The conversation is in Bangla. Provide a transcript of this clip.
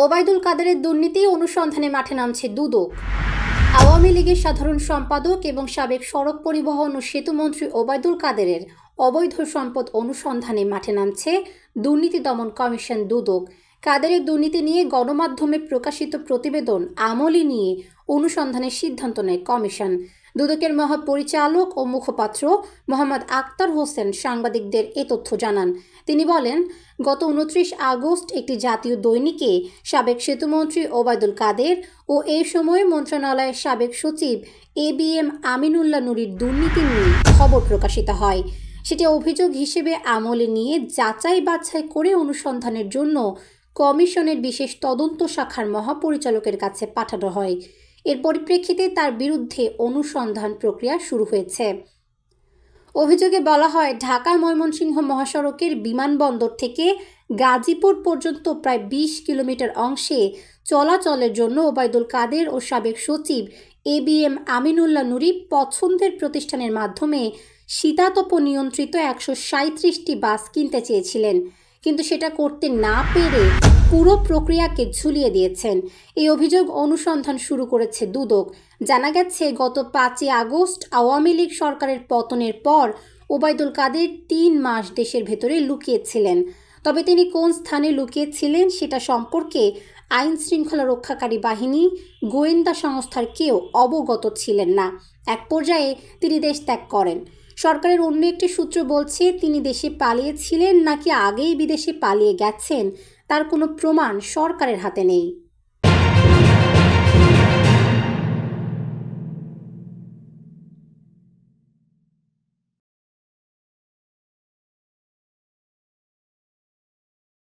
ওবায়দুল কাদেরের দুর্নীতি অনুসন্ধানে মাঠে নামছে দুদক। আওয়ামী লীগের সাধারণ সম্পাদক এবং সাবেক সড়ক পরিবহন ও সেতুমন্ত্রী ওবায়দুল কাদেরের অবৈধ সম্পদ অনুসন্ধানে মাঠে নামছে দুর্নীতি দমন কমিশন দুদক। কাদেরের দুর্নীতি নিয়ে গণমাধ্যমে প্রকাশিত প্রতিবেদন আমলি নিয়ে অনুসন্ধানের সিদ্ধান্ত নেয় কমিশন। দুদকের মহাপরিচালক ও মুখপাত্র মোহাম্মদ আক্তার হোসেন সাংবাদিকদের এ তথ্য জানান। তিনি বলেন, গত 29 আগস্ট একটি জাতীয় দৈনিকে সাবেক সেতুমন্ত্রী ওবায়দুল কাদের ও এই সময়ে মন্ত্রণালয়ের সাবেক সচিব ABM আমিনুল্লাহ নুরীর দুর্নীতি নিয়ে খবর প্রকাশিত হয়। সেটি অভিযোগ হিসেবে আমলে নিয়ে যাচাই বাছাই করে অনুসন্ধানের জন্য কমিশনের বিশেষ তদন্ত শাখার মহাপরিচালকের কাছে পাঠানো হয়। এর পরিপ্রেক্ষিতে তার বিরুদ্ধে অনুসন্ধান প্রক্রিয়া শুরু হয়েছে। অভিযোগে বলা হয়, ঢাকা ময়মনসিংহ মহাসড়কের বিমানবন্দর থেকে গাজীপুর পর্যন্ত প্রায় 20 কিলোমিটার অংশে চলাচলের জন্য ওবায়দুল কাদের ও সাবেক সচিব ABM আমিনুল্লাহ নুরী পছন্দের প্রতিষ্ঠানের মাধ্যমে শীতাতপ নিয়ন্ত্রিত 137টি বাস কিনতে চেয়েছিলেন, কিন্তু সেটা করতে না পেরে পুরো প্রক্রিয়াকে ঝুলিয়ে দিয়েছেন। এই অভিযোগ অনুসন্ধান শুরু করেছে দুদক। জানা গেছে, গত 5 আগস্ট আওয়ামী লীগ সরকারের পতনের পর ওবায়দুল কাদের 3 মাস দেশের ভেতরে লুকিয়েছিলেন। তবে তিনি কোন স্থানে লুকিয়েছিলেন সেটা সম্পর্কে আইন শৃঙ্খলা রক্ষাকারী বাহিনী, গোয়েন্দা সংস্থার কেউ অবগত ছিলেন না। এক পর্যায়ে তিনি দেশ ত্যাগ করেন। সরকারের অন্য একটি সূত্র বলছে, তিনি দেশে পালিয়েছিলেন নাকি আগেই বিদেশে পালিয়ে গেছেন তার কোনো প্রমাণ সরকারের হাতে নেই।